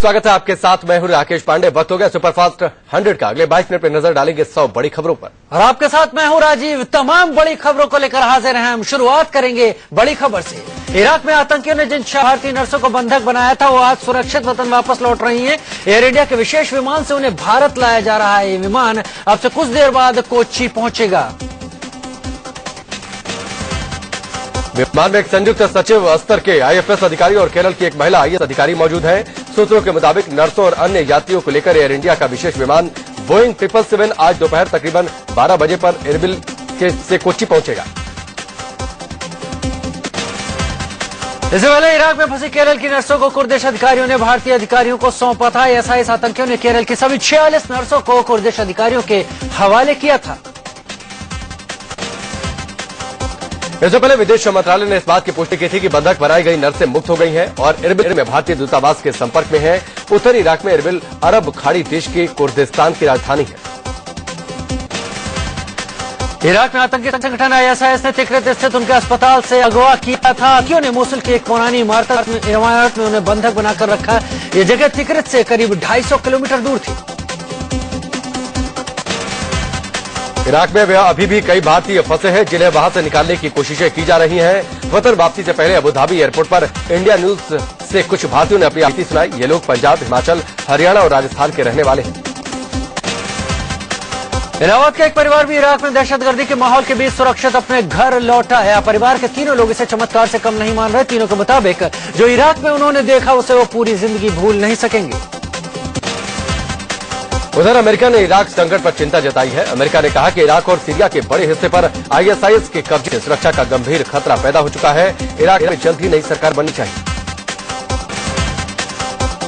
स्वागत है आपके साथ, मैं हूं राकेश पांडे। वक्त हो गया सुपरफास्ट 100 का। अगले 22 मिनट में नजर डालेंगे 100 बड़ी खबरों पर और आपके साथ मैं हूं राजीव। तमाम बड़ी खबरों को लेकर हाजिर हैं हम। शुरुआत करेंगे बड़ी खबर से। इराक में आतंकियों ने जिन 6 भारतीय नर्सों को बंधक बनाया था वो आज सुरक्षित वतन वापस लौट रही हैं। एयर इंडिया के विशेष विमान से उन्हें भारत लाया जा रहा है। ये विमान अब से कुछ देर बाद कोच्चि पहुंचेगा। विमान में एक संयुक्त सचिव स्तर के IFS अधिकारी और केरल की एक महिला IAS अधिकारी मौजूद हैं। सूत्रों के मुताबिक नर्सों और अन्य यात्रियों को लेकर एयर इंडिया का विशेष विमान बोइंग 777 आज दोपहर तकरीबन 12 बजे पर एरबिल से कोच्चि पहुंचेगा। इससे पहले इराक में फंसी केरल की नर्सों को कुर्दिश अधिकारियों ने भारतीय अधिकारियों को सौंपा था। ISIS आतंकियों ने केरल की सभी 46 नर्सों को कुर्दिश अधिकारियों के हवाले किया था। इससे पहले विदेश मंत्रालय ने इस बात की पुष्टि की थी कि बंधक बनाई गई नर्सें मुक्त हो गई हैं और एरबिल में भारतीय दूतावास के संपर्क में है। उत्तरी इराक में एरबिल अरब खाड़ी देश के कुर्दिस्तान की राजधानी है। इराक में आतंकी संगठन ISIS ने तिकरित स्थित उनके अस्पताल से अगवा किया था। आतंकियों ने मोसुल की एक पुरानी इमारत में उन्हें बंधक बनाकर रखा। ये जगह तिकरित से करीब 250 किलोमीटर दूर थी। इराक में अभी भी कई भारतीय फंसे हैं जिन्हें वहां से निकालने की कोशिशें की जा रही हैं। वतन वापसी से पहले अबुधाबी एयरपोर्ट पर इंडिया न्यूज से कुछ भारतीयों ने अपनी आपत्ति सुनाई। ये लोग पंजाब, हिमाचल, हरियाणा और राजस्थान के रहने वाले हैं। इलाहाबाद का एक परिवार भी इराक में दहशतगर्दी के माहौल के बीच सुरक्षित अपने घर लौटा है। परिवार के तीनों लोग इसे चमत्कार से कम नहीं मान रहे। तीनों के मुताबिक जो इराक में उन्होंने देखा उसे वो पूरी जिंदगी भूल नहीं सकेंगे। उधर अमेरिका ने इराक संकट पर चिंता जताई है। अमेरिका ने कहा कि इराक और सीरिया के बड़े हिस्से पर ISIS के कब्जे से सुरक्षा का गंभीर खतरा पैदा हो चुका है। इराक में जल्द ही नई सरकार बननी चाहिए।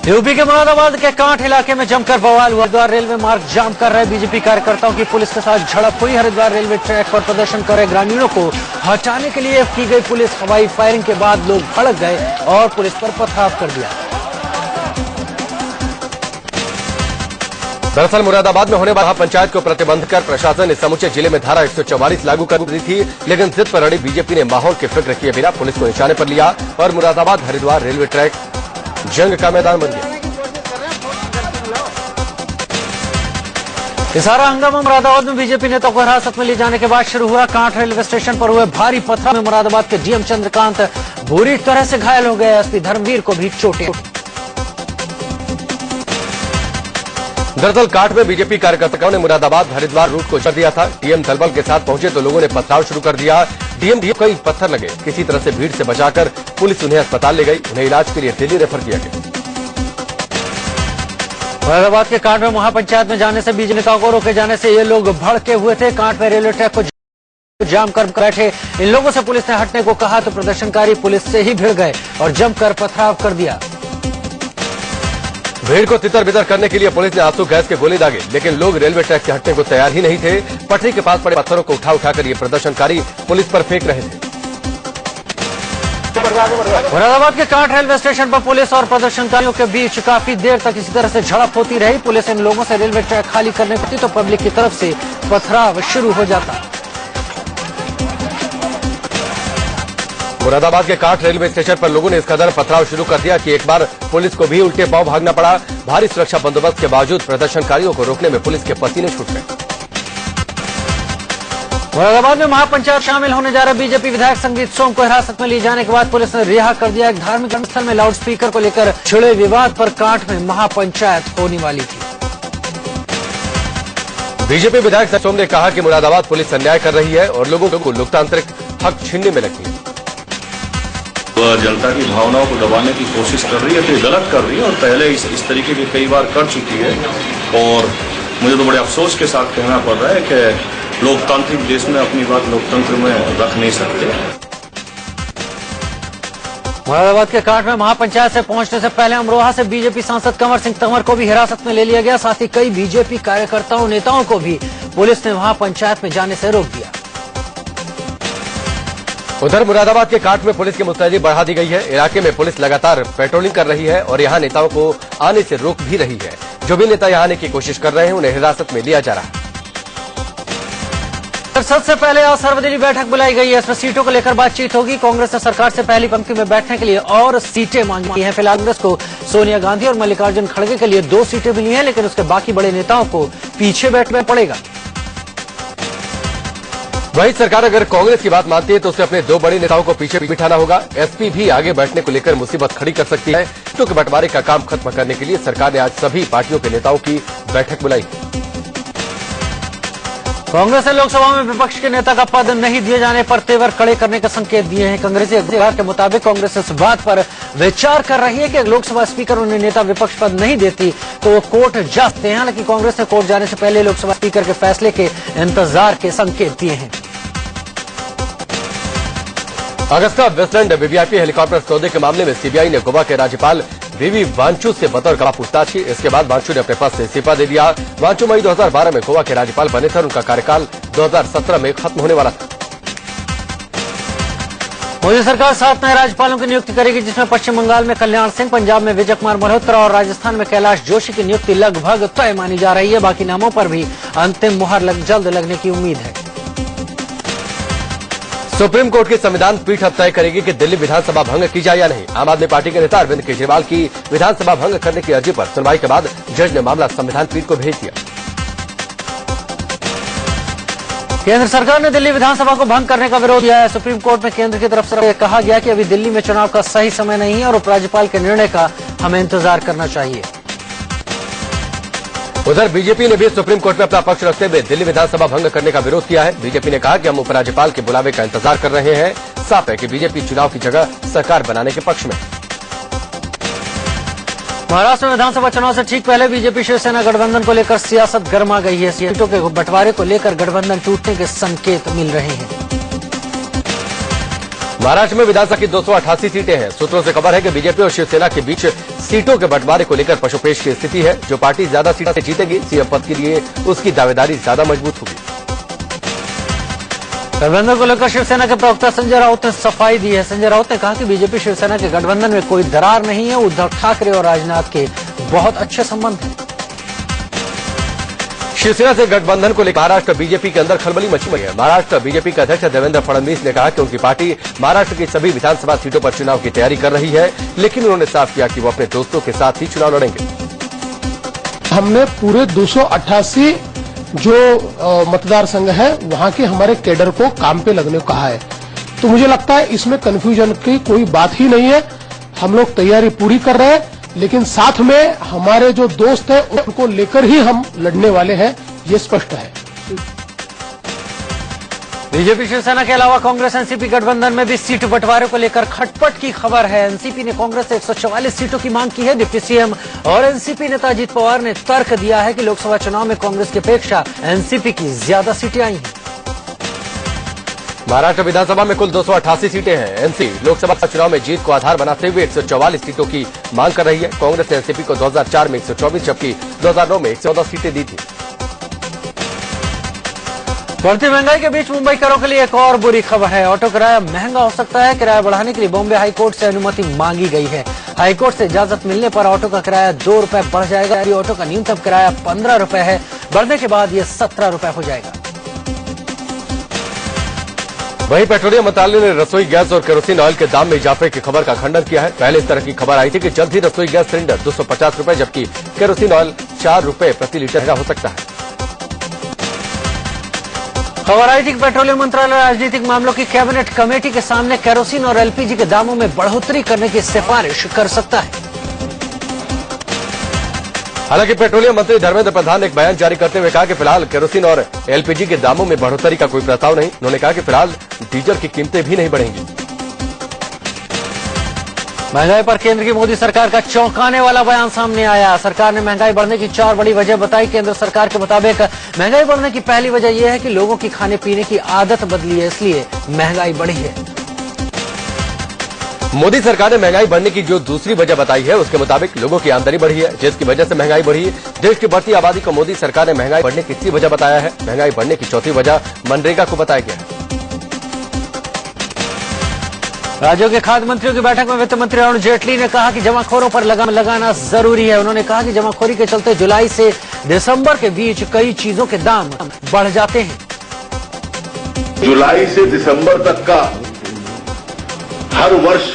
यूपी के मुरादाबाद के कांठ इलाके में जमकर बवाल हुआ। हरिद्वार रेलवे मार्ग जाम कर रहे बीजेपी कार्यकर्ताओं की पुलिस के साथ झड़प हुई। हरिद्वार रेलवे ट्रैक पर प्रदर्शन कर रहे ग्रामीणों को हटाने के लिए की गई पुलिस हवाई फायरिंग के बाद लोग भड़क गए और पुलिस पर पथराव कर दिया। दरअसल मुरादाबाद में होने वाला पंचायत को प्रतिबंध कर प्रशासन ने समूचे जिले में धारा 144 लागू कर दी थी, लेकिन जिद पर अड़ी बीजेपी ने माहौल की फिक्र किए बिना पुलिस को निशाने पर लिया और मुरादाबाद हरिद्वार रेलवे ट्रैक जंग का मैदान बन गया। ये सारा हंगामा मुरादाबाद में बीजेपी नेताओं को हिरासत में ले जाने के बाद शुरू हुआ। कांठ रेलवे स्टेशन पर हुए भारी पथराव में मुरादाबाद के DM चंद्रकांत बुरी तरह से घायल हो गए। SP धर्मवीर को भी चोटें। दरअसल कांठ में बीजेपी कार्यकर्ताओं ने मुरादाबाद हरिद्वार रूट को छोड़ दिया था। DM दलबल के साथ पहुंचे तो लोगों ने पथराव शुरू कर दिया। DM कई पत्थर लगे। किसी तरह से भीड़ से बचाकर पुलिस उन्हें अस्पताल ले गई। उन्हें इलाज के लिए दिल्ली रेफर किया गया। मुरादाबाद के कांठ में महापंचायत में जाने से बीजेपी नेताओं को रोके जाने से ये लोग भड़के हुए थे। कांठ में रेलवे ट्रैक को जाम कर बैठे इन लोगों से पुलिस ने हटने को कहा तो प्रदर्शनकारी पुलिस से ही भिड़ गए और जमकर पथराव कर दिया। भीड़ को तितर बितर करने के लिए पुलिस ने आंसू गैस के गोले दागे, लेकिन लोग रेलवे ट्रैक से हटने को तैयार ही नहीं थे। पटरी के पास पड़े पत्थरों को उठाकर ये प्रदर्शनकारी पुलिस पर फेंक रहे थे। मुरादाबाद के कांठ रेलवे स्टेशन पर पुलिस और प्रदर्शनकारियों के बीच काफी देर तक इसी तरह से झड़प होती रही। पुलिस इन लोगों से रेलवे ट्रैक खाली करने को थी तो पब्लिक की तरफ से पथराव शुरू हो जाता। मुरादाबाद के कांठ रेलवे स्टेशन पर लोगों ने इस कदर पथराव शुरू कर दिया कि एक बार पुलिस को भी उल्टे पांव भागना पड़ा। भारी सुरक्षा बंदोबस्त के बावजूद प्रदर्शनकारियों को रोकने में पुलिस के पसीने छूट गए। मुरादाबाद में महापंचायत शामिल होने जा रहे बीजेपी विधायक संगीत सोम को हिरासत में लिए जाने के बाद पुलिस ने रिहा कर दिया। एक धार्मिक स्थल में लाउडस्पीकर को लेकर छिड़े विवाद पर कांठ में महापंचायत होने वाली थी। बीजेपी विधायक सोम ने कहा कि मुरादाबाद पुलिस अन्याय कर रही है और लोगों को लोकतांत्रिक हक छीनने में लगी है। वह जनता की भावनाओं को दबाने की कोशिश कर रही है तो ये गलत कर रही है और पहले इस तरीके की कई बार कर चुकी है। और मुझे तो बड़े अफसोस के साथ कहना पड़ रहा है कि लोकतांत्रिक देश में अपनी बात लोकतंत्र में रख नहीं सकते। मुरादाबाद के कांठ में महापंचायत से पहुंचने से पहले अमरोहा से बीजेपी सांसद कंवर सिंह तंवर को भी हिरासत में ले लिया गया। साथ ही कई बीजेपी कार्यकर्ताओं नेताओं को भी पुलिस ने महापंचायत में जाने से रोक दिया। उधर मुरादाबाद के कांठ में पुलिस की मुस्तैदी बढ़ा दी गई है। इलाके में पुलिस लगातार पेट्रोलिंग कर रही है और यहां नेताओं को आने से रोक भी रही है। जो भी नेता यहां आने की कोशिश कर रहे हैं उन्हें हिरासत में लिया जा रहा है। संसद से पहले आज सर्वदलीय बैठक बुलाई गई है। इसमें सीटों को लेकर बातचीत होगी। कांग्रेस ने सरकार से पहली पंक्ति में बैठने के लिए और सीटें मांगी हैं। फिलहाल कांग्रेस को सोनिया गांधी और मल्लिकार्जुन खड़गे के लिए 2 सीटें मिली हैं, लेकिन उसके बाकी बड़े नेताओं को पीछे बैठना पड़ेगा। वही सरकार अगर कांग्रेस की बात मानती है तो उसे अपने 2 बड़े नेताओं को पीछे बिठाना होगा। एसपी भी आगे बैठने को लेकर मुसीबत खड़ी कर सकती है। सीटों के बंटवारे का काम खत्म करने के लिए सरकार ने आज सभी पार्टियों के नेताओं की बैठक बुलाई। कांग्रेस ने लोकसभा में विपक्ष के नेता का पद नहीं दिए जाने पर तेवर कड़े करने का संकेत दिए हैं। कांग्रेसी अखबार के मुताबिक कांग्रेस इस बात पर विचार कर रही है कि लोकसभा स्पीकर उन्हें नेता विपक्ष पद नहीं देती तो वो कोर्ट जा सकते हैं। हालांकि कांग्रेस ने कोर्ट जाने से पहले लोकसभा स्पीकर के फैसले के इंतजार के संकेत दिए हैं। अगस्ता वेस्टलैंड वीवीआईपी हेलीकॉप्टर सौदे के मामले में सीबीआई ने गोवा के राज्यपाल वीवी वांचू से बतौर कड़ा पूछताछ की। इसके बाद वांचू ने अपने पद से इस्तीफा दे दिया। वांचू मई 2012 में गोवा के राज्यपाल बने थे और उनका कार्यकाल 2017 में खत्म होने वाला था। मोदी सरकार 7 नए राज्यपालों की नियुक्ति करेगी, जिसमें पश्चिम बंगाल में कल्याण सिंह, पंजाब में विजय कुमार मल्होत्रा और राजस्थान में कैलाश जोशी की नियुक्ति लगभग तय मानी जा रही है। बाकी नामों पर भी अंतिम मुहर जल्द लगने की उम्मीद है। सुप्रीम कोर्ट की संविधान पीठ अब तय करेगी कि दिल्ली विधानसभा भंग की जाए या नहीं। आम आदमी पार्टी के नेता अरविंद केजरीवाल की विधानसभा भंग करने की अर्जी पर सुनवाई के बाद जज ने मामला संविधान पीठ को भेज दिया। केंद्र सरकार ने दिल्ली विधानसभा को भंग करने का विरोध किया है। सुप्रीम कोर्ट में केंद्र की तरफ से कहा गया कि अभी दिल्ली में चुनाव का सही समय नहीं है और उपराज्यपाल के निर्णय का हमें इंतजार करना चाहिए। उधर बीजेपी ने भी सुप्रीम कोर्ट में अपना पक्ष रखते हुए दिल्ली विधानसभा भंग करने का विरोध किया है। बीजेपी ने कहा कि हम उपराज्यपाल के बुलावे का इंतजार कर रहे हैं। साफ है कि बीजेपी चुनाव की जगह सरकार बनाने के पक्ष में। महाराष्ट्र में विधानसभा चुनाव से ठीक पहले बीजेपी शिवसेना गठबंधन को लेकर सियासत गर्मा गई है। सीटों के बंटवारे को लेकर गठबंधन टूटने के संकेत मिल रहे हैं। महाराष्ट्र में विधानसभा की 288 सीटें हैं। सूत्रों से खबर है कि बीजेपी और शिवसेना के बीच सीटों के बंटवारे को लेकर पशुपेश की स्थिति है। जो पार्टी ज्यादा सीटें जीतेगी सीएम पद के लिए उसकी दावेदारी ज्यादा मजबूत होगी। गठबंधन को लेकर शिवसेना के प्रवक्ता संजय राउत ने सफाई दी है। संजय राउत ने कहा कि बीजेपी शिवसेना के गठबंधन में कोई दरार नहीं है। उद्धव ठाकरे और राजनाथ के बहुत अच्छे संबंध हैं। शिवसेना से गठबंधन को लेकर महाराष्ट्र बीजेपी के अंदर खलबली मची हुई है। महाराष्ट्र बीजेपी के अध्यक्ष देवेंद्र फडणवीस ने कहा कि उनकी पार्टी महाराष्ट्र की सभी विधानसभा सीटों पर चुनाव की तैयारी कर रही है, लेकिन उन्होंने साफ किया कि वो अपने दोस्तों के साथ ही चुनाव लड़ेंगे। हमने पूरे 288 जो मतदार संघ है वहां के हमारे कैडर को काम पे लगने को कहा है। तो मुझे लगता है इसमें कंफ्यूजन की कोई बात ही नहीं है। हम लोग तैयारी पूरी कर रहे हैं, लेकिन साथ में हमारे जो दोस्त हैं उनको लेकर ही हम लड़ने वाले हैं, ये स्पष्ट है। बीजेपी शिवसेना के अलावा कांग्रेस एनसीपी गठबंधन में भी सीट बंटवारे को लेकर खटपट की खबर है। एनसीपी ने कांग्रेस से 144 सीटों की मांग की है। डिप्टी सीएम और एनसीपी नेता अजीत पवार ने तर्क दिया है कि लोकसभा चुनाव में कांग्रेस की अपेक्षा एनसीपी की ज्यादा सीटें आई हैं। महाराष्ट्र विधानसभा में कुल 288 सीटें हैं। एनसीपी लोकसभा चुनाव में जीत को आधार बनाते हुए 144 सीटों की मांग कर रही है। कांग्रेस ने एनसीपी को 2004 में 124 जबकि 2009 में 114 सीटें दी थी। बढ़ती महंगाई के बीच मुंबई करों के लिए एक और बुरी खबर है। ऑटो किराया महंगा हो सकता है। किराया बढ़ाने के लिए बॉम्बे हाईकोर्ट से अनुमति मांगी गई है। हाईकोर्ट से इजाजत मिलने पर ऑटो का किराया 2 रुपए बढ़ जाएगा। ऑटो का न्यूनतम किराया 15 रुपए है, बढ़ने के बाद ये 17 रुपए हो जाएगा। वहीं पेट्रोलियम मंत्रालय ने रसोई गैस और केरोसिन ऑयल के दाम में इजाफे की खबर का खंडन किया है। पहले इस तरह की खबर आई थी कि जल्द ही रसोई गैस सिलेंडर 250 रुपए जबकि केरोसिन ऑयल 4 रुपए प्रति लीटर महंगा हो सकता है। खबर आई थी कि पेट्रोलियम मंत्रालय राजनीतिक मामलों की कैबिनेट कमेटी के सामने केरोसिन और एलपीजी के दामों में बढ़ोतरी करने की सिफारिश कर सकता है। हालांकि पेट्रोलियम मंत्री धर्मेंद्र प्रधान ने एक बयान जारी करते हुए कहा कि फिलहाल केरोसिन और एलपीजी के दामों में बढ़ोतरी का कोई प्रस्ताव नहीं। उन्होंने कहा कि फिलहाल डीजल की कीमतें भी नहीं बढ़ेंगी। महंगाई पर केंद्र की मोदी सरकार का चौंकाने वाला बयान सामने आया। सरकार ने महंगाई बढ़ने की 4 बड़ी वजह बताई। केंद्र सरकार के मुताबिक महंगाई बढ़ने की पहली वजह यह है कि लोगों की खाने पीने की आदत बदली है, इसलिए महंगाई बढ़ी है। मोदी सरकार ने महंगाई बढ़ने की जो दूसरी वजह बताई है उसके मुताबिक लोगों की आमदनी बढ़ी है, जिसकी वजह से महंगाई बढ़ी है। देश की बढ़ती आबादी को मोदी सरकार ने महंगाई बढ़ने की तीसरी वजह बताया है। महंगाई बढ़ने की चौथी वजह मनरेगा को बताया गया है। राज्यों के खाद्य मंत्रियों की बैठक में वित्त मंत्री अरुण जेटली ने कहा कि जमाखोरों पर लगाम लगाना जरूरी है। उन्होंने कहा कि जमाखोरी के चलते जुलाई से दिसंबर के बीच कई चीजों के दाम बढ़ जाते हैं। जुलाई से दिसंबर तक का हर वर्ष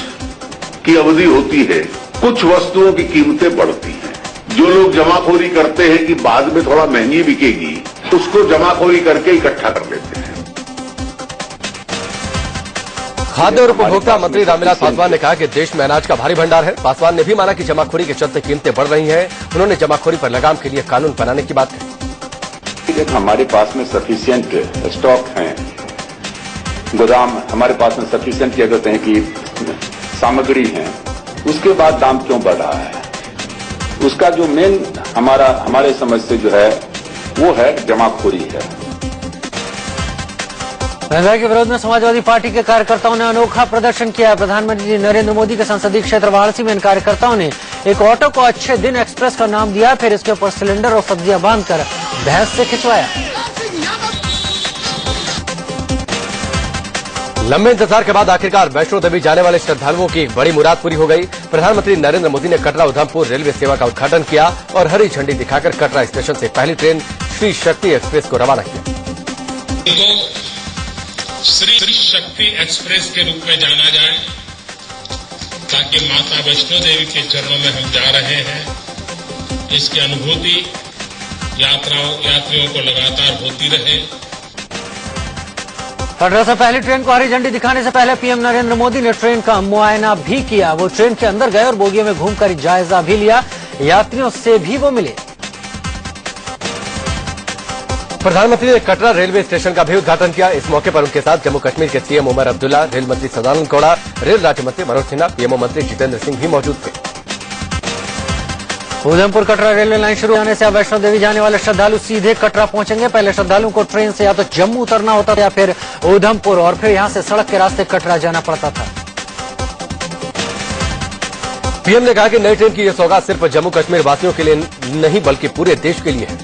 की अवधि होती है। कुछ वस्तुओं की कीमतें बढ़ती हैं। जो लोग जमाखोरी करते हैं कि बाद में थोड़ा महंगी बिकेगी, उसको जमाखोरी करके इकट्ठा कर लेते हैं। खाद्य और उपभोक्ता मंत्री रामविलास पासवान ने कहा कि देश में अनाज का भारी भंडार है। पासवान ने भी माना कि जमाखोरी के चलते कीमतें बढ़ रही हैं। उन्होंने जमाखोरी पर लगाम के लिए कानून बनाने की बात कही। हमारे पास में सफिशिएंट स्टॉक हैं, गोदाम हमारे पास में सफिशिएंट क्या कहते हैं कि सामग्री है, उसके बाद दाम क्यों बढ़ रहा है? उसका जो मेन हमारे समझ से जो है वो है जमाखोरी है। महंगाई के विरोध में समाजवादी पार्टी के कार्यकर्ताओं ने अनोखा प्रदर्शन किया। प्रधानमंत्री नरेंद्र मोदी के संसदीय क्षेत्र वाराणसी में इन कार्यकर्ताओं ने एक ऑटो को अच्छे दिन एक्सप्रेस का नाम दिया, फिर इसके ऊपर सिलेंडर और सब्जियां बांधकर भैंस से खिंचवाया। लंबे इंतजार के बाद आखिरकार वैष्णो देवी जाने वाले श्रद्धालुओं की एक बड़ी मुराद पूरी हो गई। प्रधानमंत्री नरेंद्र मोदी ने कटरा उधमपुर रेलवे सेवा का उद्घाटन किया और हरी झंडी दिखाकर कटरा स्टेशन से पहली ट्रेन श्री शक्ति एक्सप्रेस को रवाना किया। श्री शक्ति एक्सप्रेस के रूप में जाना जाए, ताकि माता वैष्णो देवी के चरणों में हम जा रहे हैं, इसकी अनुभूति यात्रियों को लगातार होती रहे। कटरा से पहली ट्रेन को हरी झंडी दिखाने से पहले पीएम नरेंद्र मोदी ने ट्रेन का मुआयना भी किया। वो ट्रेन के अंदर गए और बोगियों में घूमकर जायजा भी लिया। यात्रियों से भी वो मिले। प्रधानमंत्री ने कटरा रेलवे स्टेशन का भी उद्घाटन किया। इस मौके पर उनके साथ जम्मू कश्मीर के सीएम उमर अब्दुल्ला, रेल मंत्री सदानंद गौड़ा, रेल राज्य मंत्री मनोज सिन्हा, पीएमओ मंत्री जितेंद्र सिंह भी मौजूद थे। उधमपुर कटरा रेलवे लाइन शुरू होने से अब वैष्णो देवी जाने वाले श्रद्धालु सीधे कटरा पहुंचेंगे। पहले श्रद्धालुओं को ट्रेन से या तो जम्मू उतरना होता था या फिर उधमपुर, और फिर यहां से सड़क के रास्ते कटरा जाना पड़ता था। पीएम ने कहा कि नई ट्रेन की यह सौगात सिर्फ जम्मू कश्मीर वासियों के लिए नहीं बल्कि पूरे देश के लिए है।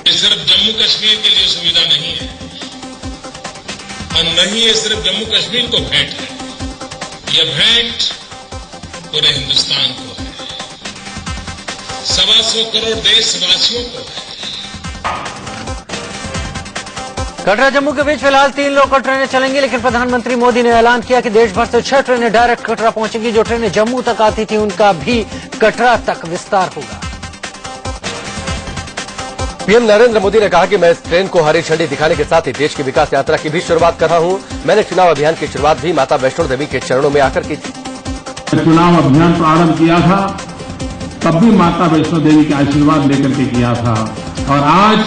ये सिर्फ जम्मू कश्मीर के लिए सुविधा नहीं है, और नहीं ये सिर्फ जम्मू कश्मीर को भेंट है, यह भेंट पूरे हिंदुस्तान को है, 125 करोड़ देशवासियों को है। कटरा जम्मू के बीच फिलहाल 3 लोकल ट्रेनें चलेंगी, लेकिन प्रधानमंत्री मोदी ने ऐलान किया कि देश भर से 6 ट्रेनें डायरेक्ट कटरा पहुंचेंगी। जो ट्रेनें जम्मू तक आती थी उनका भी कटरा तक विस्तार होगा। पीएम नरेंद्र मोदी ने कहा कि मैं इस ट्रेन को हरी झंडी दिखाने के साथ ही देश की विकास यात्रा की भी शुरुआत कर रहा हूं। मैंने चुनाव अभियान की शुरुआत भी माता वैष्णो देवी के चरणों में आकर की थी। चुनाव अभियान प्रारंभ किया था तब भी माता वैष्णो देवी के आशीर्वाद लेकर के किया था, और आज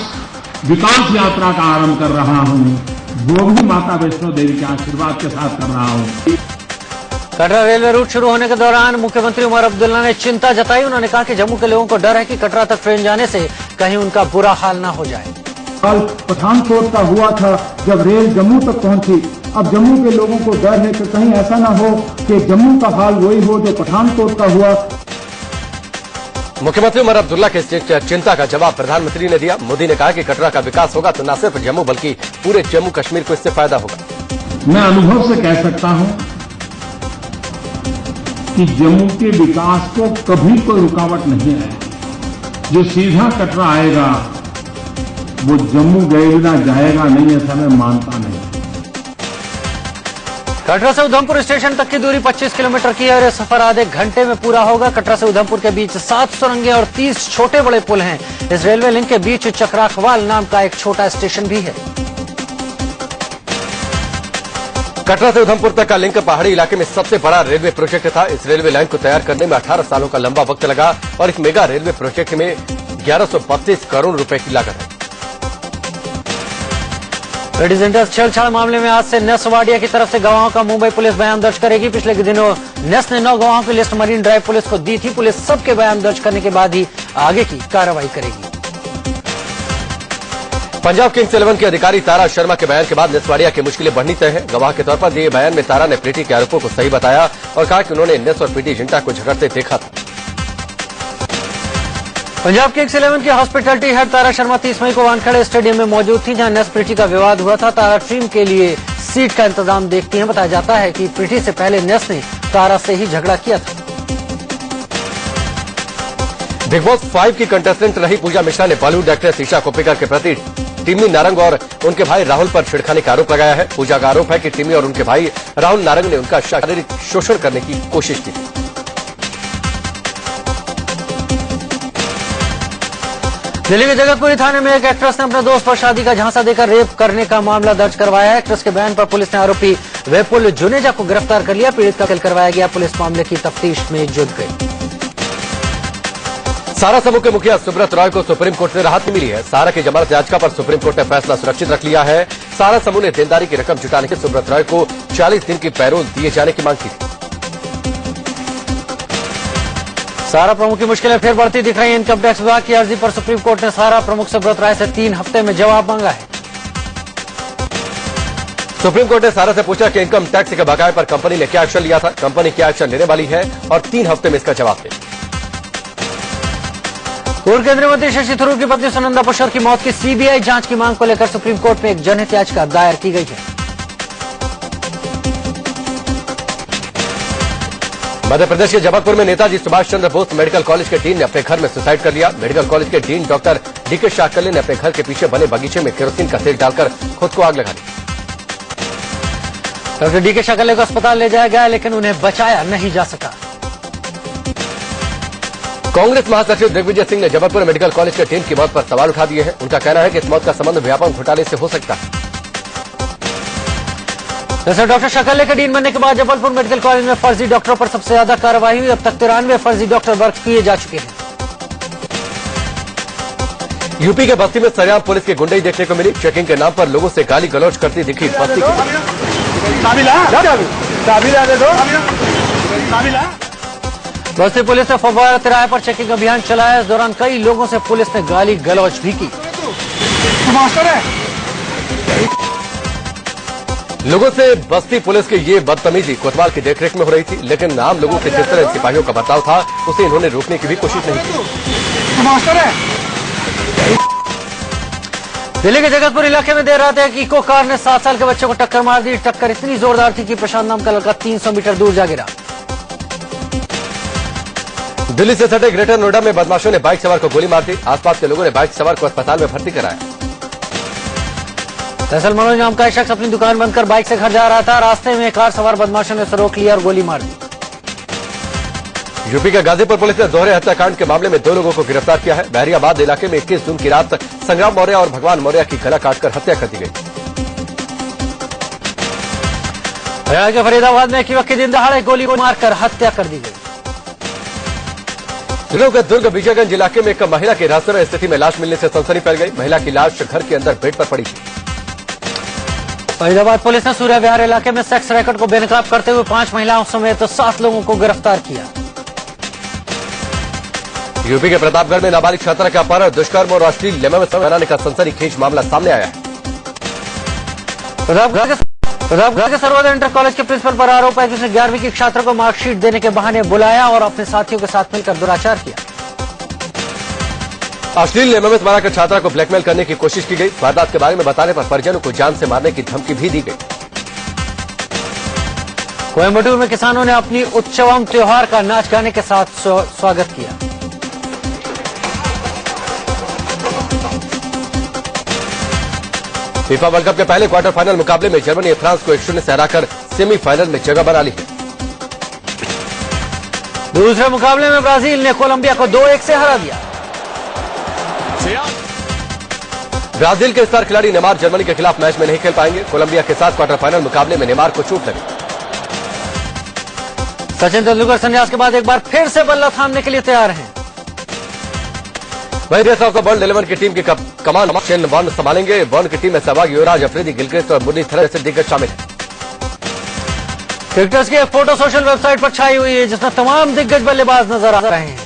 विकास यात्रा का आरंभ कर रहा हूं, वो भी माता वैष्णो देवी के आशीर्वाद के साथ कर रहा हूं। कटरा रेलवे रूट शुरू होने के दौरान मुख्यमंत्री उमर अब्दुल्ला ने चिंता जताई। उन्होंने कहा कि जम्मू के लोगों को डर है कि कटरा तक ट्रेन जाने से कहीं उनका बुरा हाल न हो जाए। कल पठानकोट का हुआ था जब रेल जम्मू तक पहुंची। अब जम्मू के लोगों को डर है कि कहीं ऐसा ना हो कि जम्मू का हाल वही हो जो पठानकोट का हुआ। मुख्यमंत्री उमर अब्दुल्ला के चिंता का जवाब प्रधानमंत्री ने दिया। मोदी ने कहा कि कटरा का विकास होगा तो न सिर्फ जम्मू बल्कि पूरे जम्मू कश्मीर को इससे फायदा होगा। मैं अनुभव से कह सकता हूं कि जम्मू के विकास को कभी कोई रुकावट नहीं आएगी। जो सीधा कटरा आएगा वो जम्मू गए बिना जाएगा नहीं, ऐसा मैं मानता नहीं। कटरा से उधमपुर स्टेशन तक की दूरी 25 किलोमीटर की है और यह सफर आधे घंटे में पूरा होगा। कटरा से उधमपुर के बीच 7 सुरंगें और 30 छोटे बड़े पुल हैं। इस रेलवे लिंक के बीच चक्राखवाल नाम का एक छोटा स्टेशन भी है। कटरा से उधमपुर तक का लिंक पहाड़ी इलाके में सबसे बड़ा रेलवे प्रोजेक्ट था। इस रेलवे लाइन को तैयार करने में 18 सालों का लंबा वक्त लगा और इस मेगा रेलवे प्रोजेक्ट में 1132 करोड़ रुपए की लागत है। लेडीज इंडस छेड़छाड़ मामले में आज से नेस वाडिया की तरफ से गवाहों का मुंबई पुलिस बयान दर्ज करेगी। पिछले दिनों नेस ने 9 गवाहों की लिस्ट मरीन ड्राइव पुलिस को दी थी। पुलिस सबके बयान दर्ज करने के बाद ही आगे की कार्रवाई करेगी। पंजाब किंग्स 11 के अधिकारी तारा शर्मा के बयान के बाद नेस वाडिया की मुश्किलें बढ़नी तय है। गवाह के तौर पर दिए बयान में तारा ने प्रीति के आरोपों को सही बताया और कहा कि उन्होंने नेस और प्रीति जिंटा को झगड़ते देखा था। पंजाब किंग्स 11 की हॉस्पिटैलिटी हेड तारा शर्मा 30 मई को वानखेड़े स्टेडियम में मौजूद थी, जहां नेस प्रीति का विवाद हुआ था। तारा टीम के लिए सीट का इंतजाम देखती हैं। बताया जाता है कि प्रीति से पहले नेस ने तारा से ही झगड़ा किया था। बिग बॉस 5 की कंटेस्टेंट रही पूजा मिश्रा ने बॉलीवुड एक्ट्रेस ईशा कोप्पिकर के प्रति टिम्मी नारंग और उनके भाई राहुल पर छेड़खानी का आरोप लगाया है। पूजा का आरोप है कि टिम्मी और उनके भाई राहुल नारंग ने उनका शारीरिक शोषण करने की कोशिश की थी। दिल्ली के जगतपुरी थाने में एक एक्ट्रेस ने अपने दोस्त पर शादी का झांसा देकर रेप करने का मामला दर्ज करवाया है। एक्ट्रेस के बयान पर पुलिस ने आरोपी विपुल जुनेजा को गिरफ्तार कर लिया। पीड़ित का किल करवाया गया। पुलिस मामले की तफ्तीश में जुट गई। सारा समूह के मुखिया सुब्रत रॉय को सुप्रीम कोर्ट से राहत मिली है। सारा की जमानत याचिका पर सुप्रीम कोर्ट ने फैसला सुरक्षित रख लिया है। सारा समूह ने देनदारी की रकम जुटाने के सुब्रत रॉय को 40 दिन की पैरोल दिए जाने की मांग की थी। सारा प्रमुख की मुश्किलें फिर बढ़ती दिख रही हैं। इनकम टैक्स विभाग की अर्जी पर सुप्रीम कोर्ट ने सारा प्रमुख सुब्रत राय से 3 हफ्ते में जवाब मांगा है। सुप्रीम कोर्ट ने सारा से पूछा कि इनकम टैक्स के बकाये पर कंपनी ने क्या एक्शन लिया था, कंपनी क्या एक्शन लेने वाली है और 3 हफ्ते में इसका जवाब दे। पूर्व केंद्रीय मंत्री शशि थरूर की पत्नी सुनंदा पुष्कर की मौत की सीबीआई जांच की मांग को लेकर सुप्रीम कोर्ट में एक जनहित याचिका दायर की गई है। मध्य प्रदेश के जबलपुर में नेताजी सुभाष चंद्र बोस मेडिकल कॉलेज के डीन ने अपने घर में सुसाइड कर लिया। मेडिकल कॉलेज के डीन डॉक्टर डीके शाकल्य ने अपने घर के पीछे बने बगीचे में केरोसिन का तेल डालकर खुद को आग लगा दी। डॉक्टर डीके शाकल्य को अस्पताल ले जाया गया, लेकिन उन्हें बचाया नहीं जा सका। कांग्रेस महासचिव दिग्विजय सिंह ने जबलपुर मेडिकल कॉलेज के डीन की मौत पर सवाल उठा दिए हैं। उनका कहना है कि इस मौत का संबंध व्यापक घोटाले से हो सकता है। दरअसल डॉक्टर शाकल्य के डीन बनने के बाद जबलपुर मेडिकल कॉलेज में फर्जी डॉक्टरों पर सबसे ज्यादा कार्रवाई हुई। अब तक 93 फर्जी डॉक्टर बर्ख किए जा चुके हैं। यूपी के बस्ती में सरेआम पुलिस की गुंडई देखने को मिली। चेकिंग के नाम पर लोगों से गाली गलौज करती दिखी बस्ती की। बस्ती पुलिस ने फव्वारा तिराहे पर चेकिंग अभियान चलाया। इस दौरान कई लोगों से पुलिस ने गाली गलौज भी की। लोगों से बस्ती पुलिस की ये बदतमीजी कोतवाल की देखरेख में हो रही थी, लेकिन आम लोगों के जिस तरह सिपाहियों का बर्ताव था उसे इन्होंने रोकने की भी कोशिश नहीं की। दिल्ली के जगतपुर इलाके में देर रात एक इको कार ने 7 साल के बच्चे को टक्कर मार दी। टक्कर इतनी जोरदार थी कि प्रशांत नाम का लड़का 300 मीटर दूर जा गिरा। दिल्ली से सटे ग्रेटर नोएडा में बदमाशों ने बाइक सवार को गोली मार दी। आसपास के लोगों ने बाइक सवार को अस्पताल में भर्ती कराया। दरअसल मनोज नाम का शख्स अपनी दुकान बंद कर बाइक से घर जा रहा था। रास्ते में कार सवार बदमाशों ने उसे रोक लिया और गोली मार दी। यूपी के गाजीपुर पुलिस ने दोहरे हत्याकांड के मामले में 2 लोगों को गिरफ्तार किया है। बहरियाबाद इलाके में 21 जून की रात संग्राम मौर्य और भगवान मौर्य की गला काटकर हत्या कर दी गई। हरियाणा के फरीदाबाद में एक युवक की दिन दहाड़े गोली मारकर हत्या कर दी गई। दुर्ग विजयगंज इलाके में एक महिला की रहस्यमय स्थिति में लाश मिलने से सनसनी फैल गई। महिला की लाश घर के अंदर बेड पर पड़ी थी। फरीदाबाद पुलिस ने सूर्य विहार इलाके में सेक्स रैकेट को बेनकाब करते हुए 5 महिलाओं समेत 7 लोगों को गिरफ्तार किया। यूपी के प्रतापगढ़ में नाबालिग छात्रा का अपहरण, दुष्कर्म और अश्लील लेमन बनाने का सनसनीखेज मामला सामने आया है। प्रतापगढ़ के सर्वोदय इंटर कॉलेज के प्रिंसिपल पर आरोप है कि उसने 11वीं की छात्रा को मार्कशीट देने के बहाने बुलाया और अपने साथियों के साथ मिलकर दुराचार किया। अश्लील लेमन बनाकर छात्रा को ब्लैकमेल करने की कोशिश की गई। वारदात के बारे में बताने पर परिजनों को जान से मारने की धमकी भी दी गई। कोयम्बटूर में किसानों ने अपनी उत्सवम त्योहार का नाच गाने के साथ स्वागत किया। फीफा वर्ल्ड कप के पहले क्वार्टर फाइनल मुकाबले में जर्मनी ने फ्रांस को 1-0 से हराकर सेमीफाइनल में जगह बना ली है। दूसरे मुकाबले में ब्राजील ने कोलंबिया को 2-1 से हरा दिया। ब्राजील के स्टार खिलाड़ी नेमार जर्मनी के खिलाफ मैच में नहीं खेल पाएंगे। कोलंबिया के साथ क्वार्टर फाइनल मुकाबले में नेमार को चोट लगी। सचिन तेंदुलकर संन्यास के बाद एक बार फिर से बल्ला थामने के लिए तैयार हैं। वहीं रेस ऑफ द वर्ल्ड 11 की टीम की कमान शेन वॉर्न संभालेंगे। वॉर्न की टीम में सहभागी युवराज अफरीदी, गिलक्रिस्ट और मुरलीधरन जैसे दिग्गज शामिल हैं। क्रिकेटर्स की एक फोटो सोशल वेबसाइट पर छाई हुई है, जिसमें तमाम दिग्गज बल्लेबाज नजर आ रहे हैं।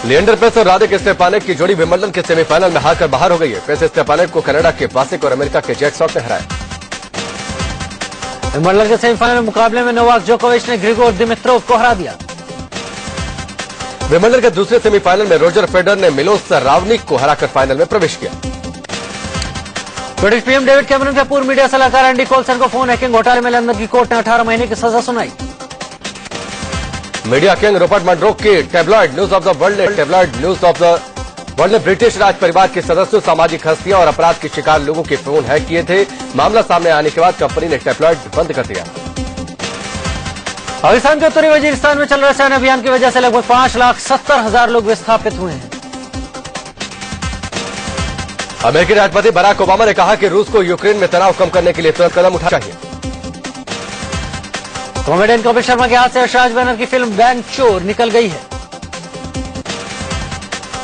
लिएंडर पेस और राधिक स्टेपानेक की जोड़ी विंबलडन के सेमीफाइनल में हारकर बाहर हो गई है। पेस स्टेपानेक को कनाडा के वासिक और अमेरिका के जैक सॉक ने हराया। विंबलडन के सेमीफाइनल मुकाबले में नोवाक जोकोविच ने ग्रिगोर दिमित्रोव को हरा दिया। विंबलडन के दूसरे सेमीफाइनल में रोजर फेडरर ने मिलोस रावनिक को हराकर फाइनल में प्रवेश किया। ब्रिटिश पीएम डेविड कैमरन के पूर्व मीडिया सलाहकार एंडी कोल्सन को फोन हैकिंग घोटाले में लंदन की कोर्ट ने 18 महीने की सजा सुनाई। मीडिया किंग रूपर्ट मर्डोक की tabloid news of the world ने ब्रिटिश राज परिवार के सदस्यों, सामाजिक हस्तियां और अपराध के शिकार लोगों के फोन हैक किए थे। मामला सामने आने के बाद कंपनी ने टैबलॉइड बंद कर दिया। पाकिस्तान के उत्तरी वजीरिस्तान में चल रहे सैन्य अभियान की वजह से लगभग 5,70,000 लोग विस्थापित हुए हैं। अमेरिकी राष्ट्रपति बराक ओबामा ने कहा कि रूस को यूक्रेन में तनाव कम करने के लिए तुरंत कदम उठाना चाहिए। कॉमेडियन कपिल शर्मा के हाथ से यशराज बैनर की फिल्म बैंक चोर निकल गई है।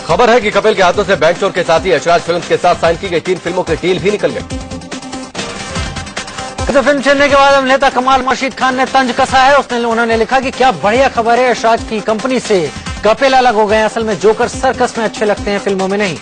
खबर है कि कपिल के हाथों से बैंक चोर के साथ ही यशराज फिल्म्स के साथ साइन की गई 3 फिल्मों की डील भी निकल गई। तो फिल्म चलने के बाद अभिनेता कमाल मशीद खान ने तंज कसा है। उन्होंने लिखा कि क्या बढ़िया खबर है, यशराज की कंपनी से कपिल अलग हो गए। असल में जोकर सर्कस में अच्छे लगते हैं, फिल्मों में नहीं।